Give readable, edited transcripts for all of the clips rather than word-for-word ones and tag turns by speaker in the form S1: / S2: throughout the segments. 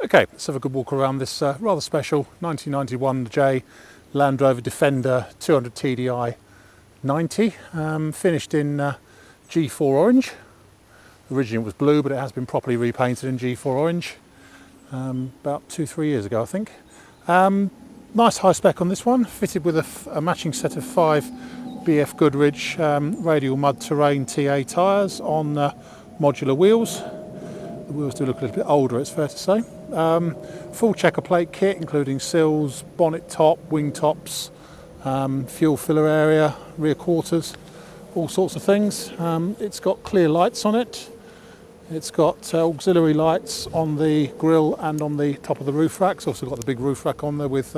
S1: Okay, let's have a good walk around this rather special 1991 J Land Rover Defender 200 TDI 90, finished in G4 orange. Originally it was blue, but it has been properly repainted in G4 orange about 2-3 years ago, I think. Nice high spec on this one, fitted with a matching set of 5 BF Goodrich radial mud terrain TA tyres on modular wheels. The wheels do look a little bit older, it's fair to say. Full checker plate kit, including sills, bonnet top, wing tops, fuel filler area, rear quarters, all sorts of things. It's got clear lights on it. It's got auxiliary lights on the grille and on the top of the roof rack. It's also got the big roof rack on there with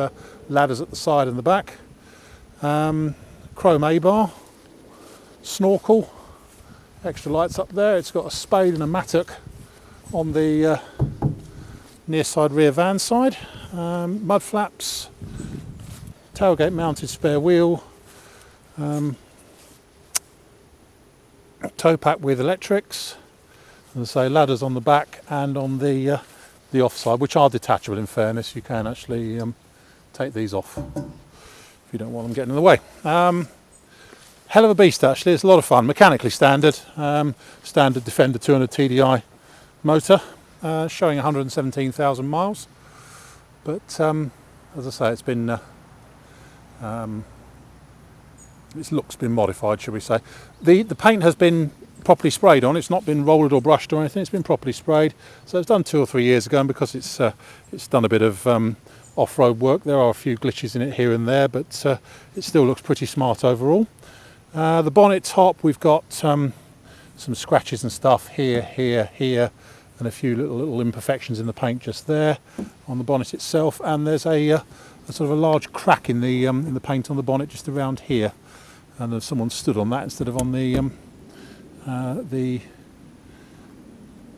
S1: ladders at the side and the back. Chrome A-bar, snorkel, extra lights up there. It's got a spade and a mattock on the near side rear van side, mud flaps, tailgate mounted spare wheel, tow pack with electrics, as I say, ladders on the back and on the offside, which are detachable. In fairness, you can actually take these off if you don't want them getting in the way. Hell of a beast actually, it's a lot of fun, mechanically standard, standard Defender 200 TDI motor, showing 117,000 miles, but as I say, it's been its look's been modified, should we say. The paint has been properly sprayed on. It's not been rolled or brushed or anything. It's been properly sprayed, so it's done 2 or 3 years ago, and because it's done a bit of off-road work, there are a few glitches in it here and there, but it still looks pretty smart overall. The bonnet top, we've got some scratches and stuff here, and a few little imperfections in the paint just there on the bonnet itself, and there's a sort of a large crack in the paint on the bonnet just around here, and there's someone stood on that instead of on the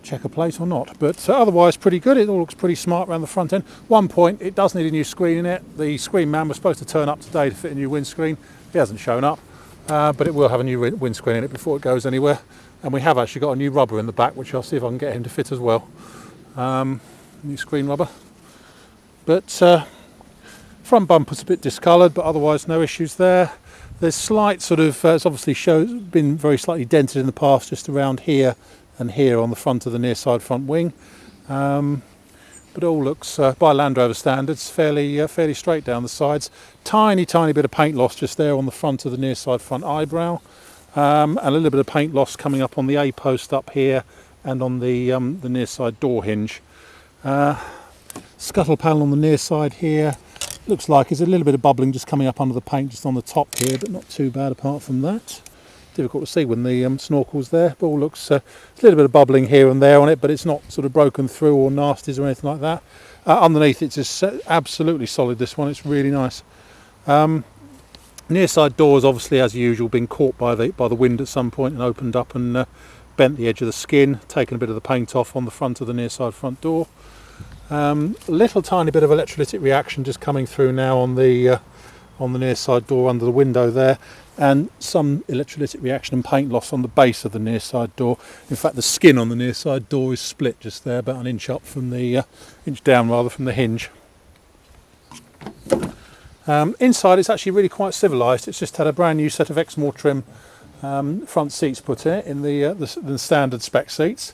S1: checker plate or not, but otherwise pretty good. It all looks pretty smart around the front end. One point, it does need a new screen in it. The screen man was supposed to turn up today to fit a new windscreen. He hasn't shown up, but it will have a new windscreen in it before it goes anywhere. And we have actually got a new rubber in the back, which I'll see if I can get him to fit as well. New screen rubber. But front bumper's a bit discoloured, but otherwise no issues there. There's slight sort of, it's obviously been very slightly dented in the past, just around here and here on the front of the near side front wing. But it all looks, by Land Rover standards, fairly straight down the sides. Tiny bit of paint loss just there on the front of the near side front eyebrow. And a little bit of paint loss coming up on the A post up here and on the near side door hinge. Scuttle panel on the near side here. Looks like there's a little bit of bubbling just coming up under the paint just on the top here, but not too bad apart from that. Difficult to see when the snorkel's there, but all looks a little bit of bubbling here and there on it, but it's not sort of broken through or nasties or anything like that. Underneath it's just absolutely solid, this one. It's really nice. Near side doors, obviously as usual, been caught by the wind at some point and opened up and bent the edge of the skin, taken a bit of the paint off on the front of the near side front door. Little tiny bit of electrolytic reaction just coming through now on the near side door under the window there, and some electrolytic reaction and paint loss on the base of the near side door. In fact, the skin on the near side door is split just there, about an inch up from the inch down rather from the hinge. Inside it's actually really quite civilised. It's just had a brand new set of Exmoor trim front seats put in the standard spec seats.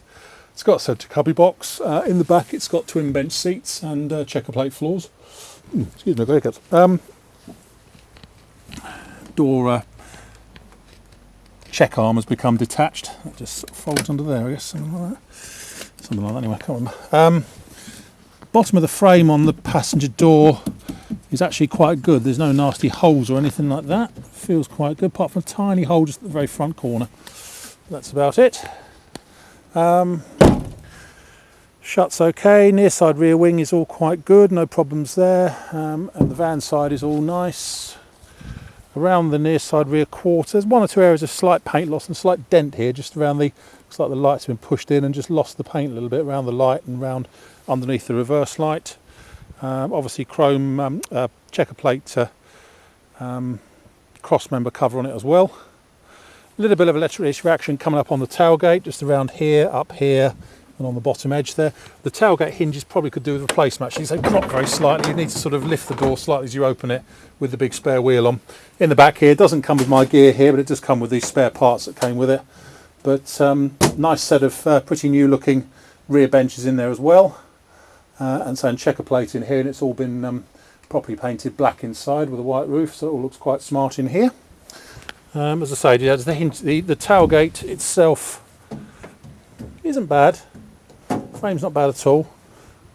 S1: It's got a centre cubby box. In the back it's got twin bench seats and checker plate floors. Excuse me, very good. Door check arm has become detached. That just sort of folds under there, I guess, something like that. Something like that anyway, I can't remember. Bottom of the frame on the passenger door is actually quite good. There's no nasty holes or anything like that. Feels quite good, apart from a tiny hole just at the very front corner. That's about it. Shuts okay. Near side rear wing is all quite good, no problems there. And the van side is all nice. Around the near side rear quarters, 1 or 2 areas of slight paint loss and slight dent here, just around looks like the light's been pushed in and just lost the paint a little bit around the light and around underneath the reverse light. Obviously chrome checker plate cross member cover on it as well. A little bit of electric reaction coming up on the tailgate, just around here, up here, and on the bottom edge there. The tailgate hinges probably could do with replacement actually, so they drop very slightly. You need to sort of lift the door slightly as you open it with the big spare wheel on. In the back here, it doesn't come with my gear here, but it does come with these spare parts that came with it. But nice set of pretty new looking rear benches in there as well. And so checker plate in here, and it's all been properly painted black inside with a white roof, so it all looks quite smart in here. As I say, yeah, the tailgate itself isn't bad. Frame's not bad at all.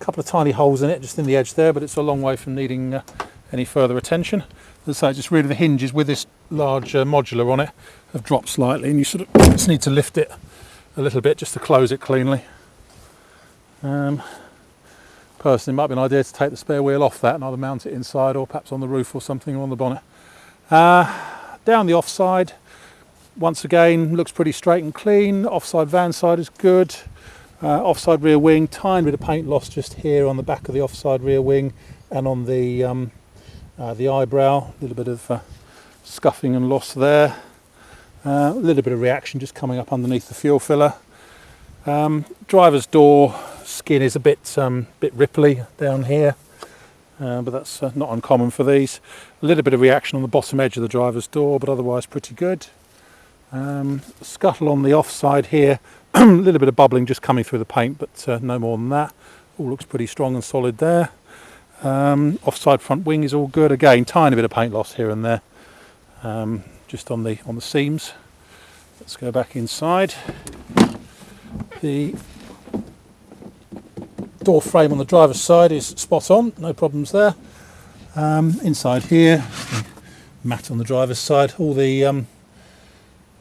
S1: A couple of tiny holes in it, just in the edge there, but it's a long way from needing any further attention. As I say, just really the hinges with this large modular on it have dropped slightly, and you sort of just need to lift it a little bit just to close it cleanly. Personally, it might be an idea to take the spare wheel off that and either mount it inside or perhaps on the roof or something, or on the bonnet. Down the offside, once again, looks pretty straight and clean. Offside van side is good. Offside rear wing, tiny bit of paint loss just here on the back of the offside rear wing and on the eyebrow. A little bit of scuffing and loss there. A little bit of reaction just coming up underneath the fuel filler. Driver's door skin is a bit ripply down here, but that's not uncommon for these. A little bit of reaction on the bottom edge of the driver's door, but otherwise pretty good. Scuttle on the offside here, a little bit of bubbling just coming through the paint, but no more than that. All looks pretty strong and solid there. Offside front wing is all good. Again, tiny bit of paint loss here and there, just on the seams. Let's go back inside. The door frame on the driver's side is spot on, no problems there. Inside here, mat on the driver's side, all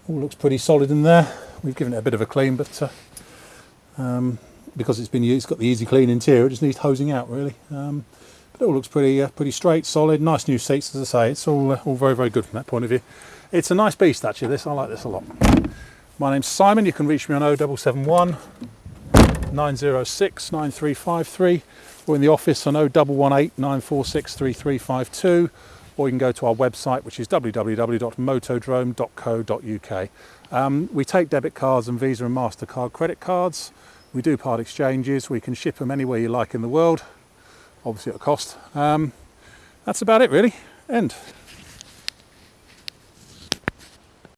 S1: looks pretty solid in there. We've given it a bit of a clean, but because it's been used, it's got the easy clean interior, it just needs hosing out really. But it all looks pretty straight, solid, nice new seats. As I say, it's all very, very good from that point of view. It's a nice beast actually, this. I like this a lot. My name's Simon. You can reach me on 0771 906 9353, or in the office on 0118 946 3352, or you can go to our website, which is www.motodrome.co.uk. We take debit cards and Visa and MasterCard credit cards. We do part exchanges. We can ship them anywhere you like in the world, obviously at a cost. That's about it really. End.